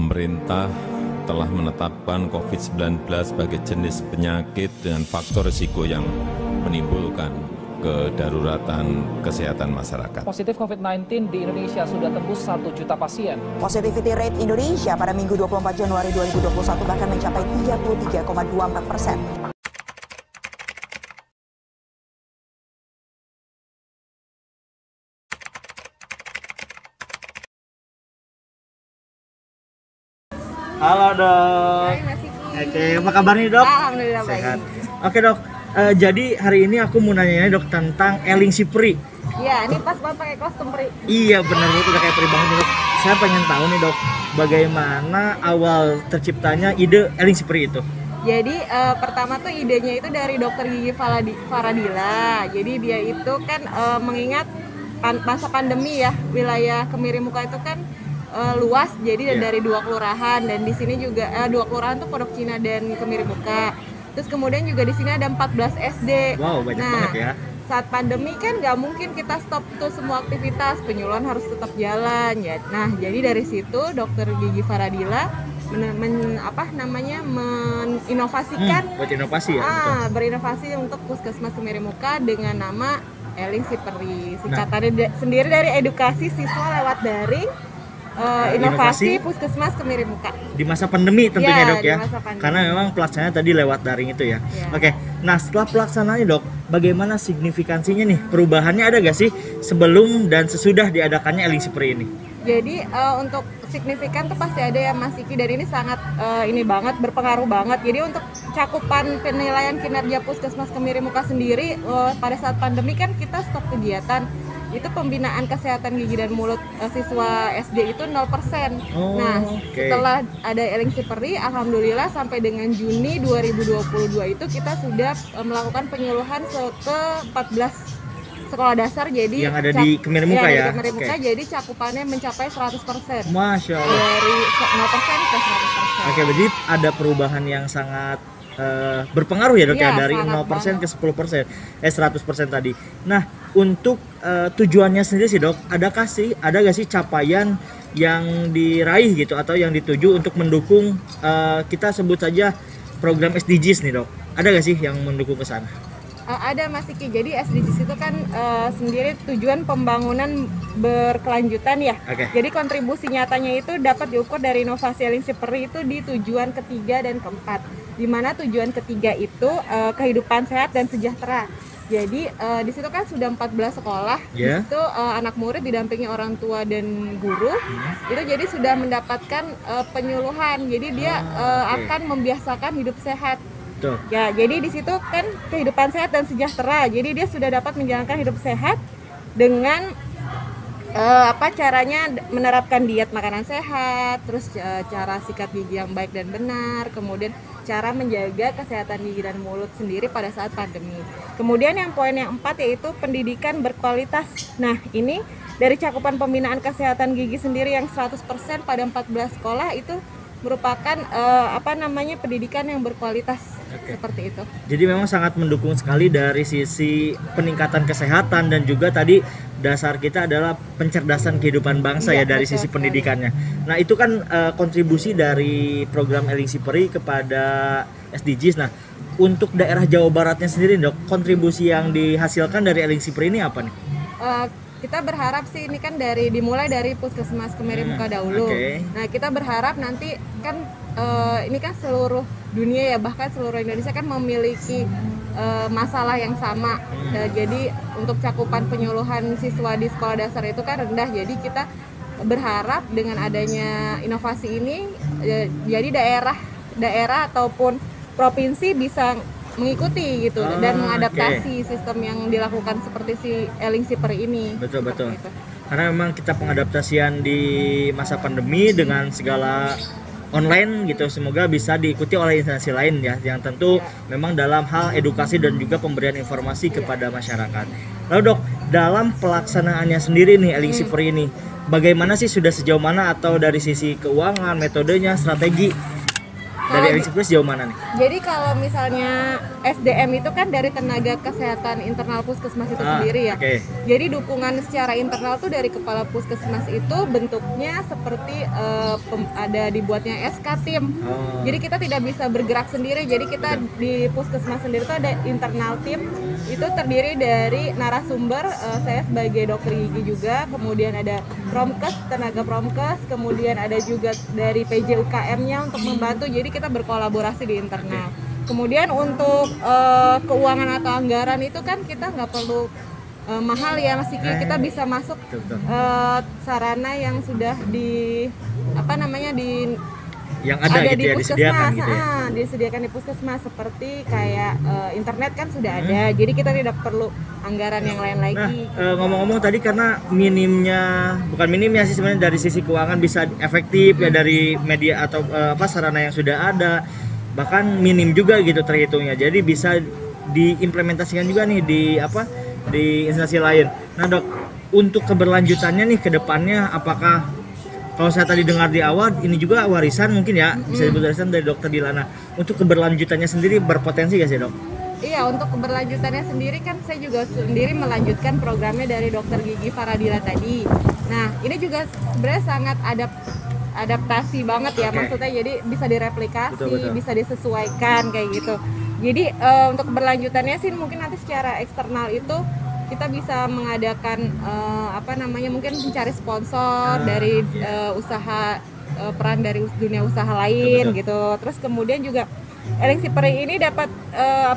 pemerintah telah menetapkan COVID-19 sebagai jenis penyakit dengan faktor risiko yang menimbulkan kedaruratan kesehatan masyarakat. Positif COVID-19 di Indonesia sudah tembus 1 juta pasien. Positivity rate Indonesia pada Minggu 24 Januari 2021 bahkan mencapai 33,24%. Halo dok. Hai Mas Siki. Oke, apa kabar nih dok? Alhamdulillah Sehat. baik. Oke dok, jadi hari ini aku mau nanya dok tentang Eling si Pri. Iya, ini pas banget pakai kostum Pri. Iya benar dok, udah kayak Pri banget nih dok. Saya pengen tahu nih dok, bagaimana awal terciptanya ide Eling si Pri itu? Jadi pertama tuh idenya itu dari dokter gigi Faradila. Jadi dia itu kan mengingat masa pandemi ya, wilayah Kemirimuka itu kan luas, jadi dari 2 kelurahan, dan di sini juga 2 kelurahan tuh Pondok Cina dan Kemirimuka. Terus kemudian juga di sini ada 14 SD. Wow, banyak banget ya. Saat pandemi kan nggak mungkin kita stop tuh semua aktivitas, penyuluhan harus tetap jalan ya. Nah, jadi dari situ dokter gigi Faradila menginovasikan buat inovasi ya. berinovasi untuk Puskesmas Kemirimuka dengan nama Eling si Pri. Singkatannya sendiri dari edukasi siswa lewat daring. Inovasi Puskesmas Kemirimuka Di masa pandemi tentunya dok ya, karena memang pelaksanaannya tadi lewat daring itu ya. Oke, nah setelah pelaksanaannya dok, bagaimana signifikansinya nih, perubahannya ada gak sih sebelum dan sesudah diadakannya Eling si Pri ini? Jadi untuk signifikan tuh pasti ada ya Mas Siki, dan ini sangat berpengaruh banget. Jadi untuk cakupan penilaian kinerja Puskesmas Kemirimuka sendiri pada saat pandemi kan kita stop kegiatan. Itu pembinaan kesehatan gigi dan mulut siswa SD itu 0%. Setelah ada Eling si Pri, alhamdulillah sampai dengan Juni 2022 itu kita sudah melakukan penyuluhan ke 14 sekolah dasar, jadi yang ada di Kemirimuka ya. Jadi cakupannya mencapai 100%. Masya Allah. Dari 0% ke 100%. Oke, berarti ada perubahan yang sangat berpengaruh ya dok ya, dari 0% ke 10%, 100% tadi. Nah, untuk tujuannya sendiri sih dok, ada gak sih capaian yang diraih gitu atau yang dituju untuk mendukung kita sebut saja program SDGs nih dok? Ada gak sih yang mendukung ke sana? Ada Mas Siki, jadi SDGs itu kan sendiri tujuan pembangunan berkelanjutan ya. Jadi kontribusi nyatanya itu dapat diukur dari inovasi Eling si Pri itu di tujuan ketiga dan keempat, di mana tujuan ketiga itu kehidupan sehat dan sejahtera. Jadi di situ kan sudah 14 sekolah, di situ anak murid didampingi orang tua dan guru, itu jadi sudah mendapatkan penyuluhan. Jadi dia akan membiasakan hidup sehat. Ya, jadi di situ kan kehidupan sehat dan sejahtera. Jadi dia sudah dapat menjalankan hidup sehat dengan caranya menerapkan diet makanan sehat, terus cara sikat gigi yang baik dan benar, kemudian cara menjaga kesehatan gigi dan mulut sendiri pada saat pandemi. Kemudian yang poin yang 4 yaitu pendidikan berkualitas. Nah, ini dari cakupan pembinaan kesehatan gigi sendiri yang 100% pada 14 sekolah itu merupakan pendidikan yang berkualitas. Seperti itu. Jadi memang sangat mendukung sekali dari sisi peningkatan kesehatan, dan juga tadi dasar kita adalah pencerdasan kehidupan bangsa ya dari sisi pendidikannya. Nah, itu kan kontribusi dari program Eling si Pri kepada SDGs. Nah, untuk daerah Jawa Baratnya sendiri dok, kontribusi yang dihasilkan dari Eling si Pri ini apa nih? Kita berharap sih ini kan dimulai dari Puskesmas Kemirimuka dahulu. Nah, kita berharap nanti kan ini kan seluruh dunia ya, bahkan seluruh Indonesia kan memiliki masalah yang sama. Jadi untuk cakupan penyuluhan siswa di sekolah dasar itu kan rendah. Jadi kita berharap dengan adanya inovasi ini jadi daerah ataupun provinsi bisa mengikuti gitu dan mengadaptasi sistem yang dilakukan seperti si Eling si Pri ini. Betul. Karena memang kita pengadaptasian di masa pandemi dengan segala online gitu, semoga bisa diikuti oleh instansi lain ya, yang tentu memang dalam hal edukasi dan juga pemberian informasi kepada masyarakat. Lalu dok, dalam pelaksanaannya sendiri nih Eling si Pri ini, bagaimana sih, sudah sejauh mana atau dari sisi keuangan, metodenya, strategi? Dari Elingsi Peri sejauh mana nih? Jadi kalau misalnya SDM itu kan dari tenaga kesehatan internal puskesmas itu sendiri ya. Jadi dukungan secara internal tuh dari kepala puskesmas itu bentuknya seperti ada dibuatnya SK tim. Jadi kita tidak bisa bergerak sendiri. Jadi kita di puskesmas sendiri tuh ada internal tim. Itu terdiri dari narasumber, saya sebagai dokter gigi juga, kemudian ada promkes, tenaga promkes, kemudian ada juga dari PJUKM-nya untuk membantu. Jadi kita berkolaborasi di internal. Kemudian untuk keuangan atau anggaran itu kan kita nggak perlu mahal ya Mas Siki, kita bisa masuk sarana yang sudah di yang ada gitu di ya, disediakan gitu ya. Disediakan di puskesmas seperti kayak internet kan sudah ada. Jadi kita tidak perlu anggaran yang lain lagi. Ngomong-ngomong tadi karena bukan minimnya sih sebenarnya dari sisi keuangan bisa efektif ya dari media atau sarana yang sudah ada. Bahkan minim juga gitu terhitungnya. Jadi bisa diimplementasikan juga nih di instansi lain. Nah, Dok, untuk keberlanjutannya nih ke depannya apakah kalau saya tadi dengar di awal ini juga warisan mungkin ya, bisa disebut warisan dari Dokter Dilana. Untuk keberlanjutannya sendiri berpotensi gak sih, Dok? Iya, untuk keberlanjutannya sendiri kan saya juga sendiri melanjutkan programnya dari Dokter Gigi Faradila tadi. Nah, ini juga sebenarnya sangat adaptasi banget ya, maksudnya jadi bisa direplikasi, betul. Bisa disesuaikan kayak gitu. Jadi untuk keberlanjutannya sih mungkin nanti secara eksternal itu kita bisa mengadakan mungkin mencari sponsor dari usaha peran dari dunia usaha lain, betul. Gitu. Terus kemudian juga Elingsi Peri ini dapat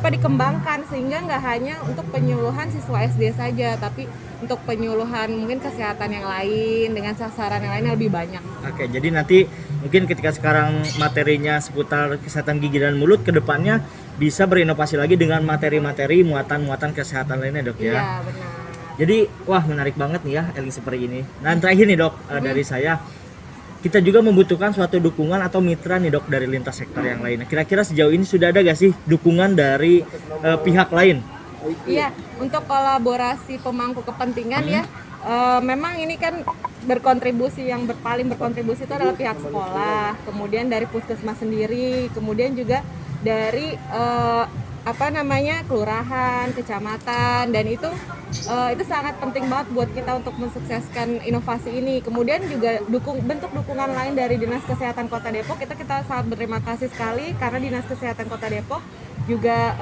dikembangkan sehingga nggak hanya untuk penyuluhan siswa SD saja, tapi untuk penyuluhan mungkin kesehatan yang lain dengan sasaran yang lain lebih banyak. Oke, jadi nanti mungkin ketika sekarang materinya seputar kesehatan gigi dan mulut, kedepannya bisa berinovasi lagi dengan materi-materi muatan-muatan kesehatan lainnya, Dok ya. Iya, benar. Jadi wah menarik banget nih ya Elingsi Peri ini. Nah, terakhir nih, Dok, dari saya, kita juga membutuhkan suatu dukungan atau mitra nih, Dok, dari lintas sektor yang lain. Kira-kira sejauh ini sudah ada gak sih dukungan dari pihak lain? Iya, untuk kolaborasi pemangku kepentingan ya, memang ini kan berkontribusi yang paling berkontribusi itu adalah pihak sekolah, kemudian dari puskesmas sendiri, kemudian juga dari kelurahan, kecamatan, dan itu sangat penting banget buat kita untuk mensukseskan inovasi ini. Kemudian juga bentuk dukungan lain dari Dinas Kesehatan Kota Depok, kita sangat berterima kasih sekali karena Dinas Kesehatan Kota Depok juga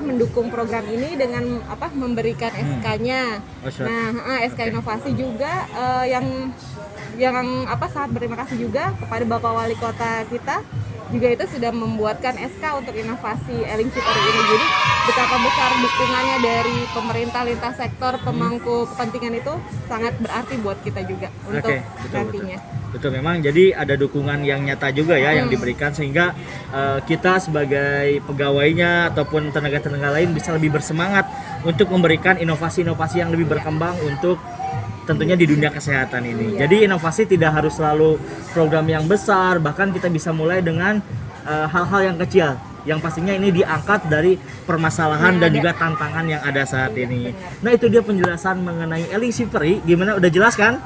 mendukung program ini dengan memberikan SK-nya. Nah, SK inovasi juga yang sangat berterima kasih juga kepada Bapak Wali Kota kita juga itu sudah membuatkan SK untuk inovasi Elingsi Peri ini. Jadi betapa besar dukungannya dari pemerintah lintas sektor pemangku kepentingan itu sangat berarti buat kita juga untuk nantinya. Betul, memang jadi ada dukungan yang nyata juga ya yang diberikan sehingga kita sebagai pegawainya ataupun tenaga-tenaga lain bisa lebih bersemangat untuk memberikan inovasi-inovasi yang lebih berkembang untuk tentunya di dunia kesehatan ini. Jadi inovasi tidak harus selalu program yang besar, bahkan kita bisa mulai dengan hal-hal yang kecil yang pastinya ini diangkat dari permasalahan dan juga tantangan yang ada saat ini. Nah, itu dia penjelasan mengenai Elingsi Peri. Gimana, udah jelas kan?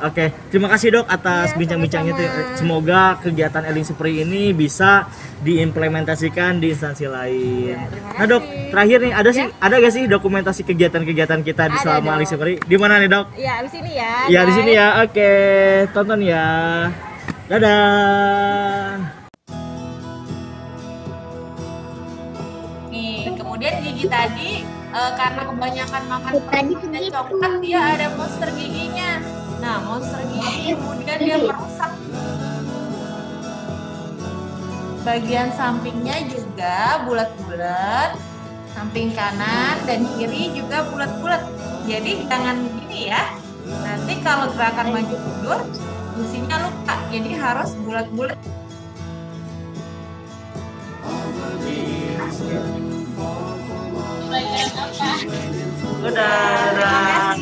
Oke, terima kasih, Dok, atas bincang-bincangnya. Semoga kegiatan Elingsi Peri ini bisa diimplementasikan di instansi lain. Nah, Dok, terakhir nih ada gak sih dokumentasi kegiatan-kegiatan kita di selama Elingsi Peri? Di mana nih, Dok? Ya, di sini ya. Ya, di sini ya. Oke, tonton ya. Dadah. Nih, kemudian gigi tadi karena kebanyakan makan permen dan coklat, dia ada monster giginya. Nah, monster gigi kemudian dia merusak bagian sampingnya juga bulat-bulat, samping kanan dan kiri juga bulat-bulat. Jadi jangan gini ya. Nanti kalau gerakan maju mundur, gusinya luka. Jadi harus bulat-bulat. Udah.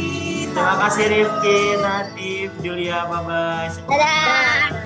Terima kasih Rifki, Nadif, Julia, bye-bye. Dadah.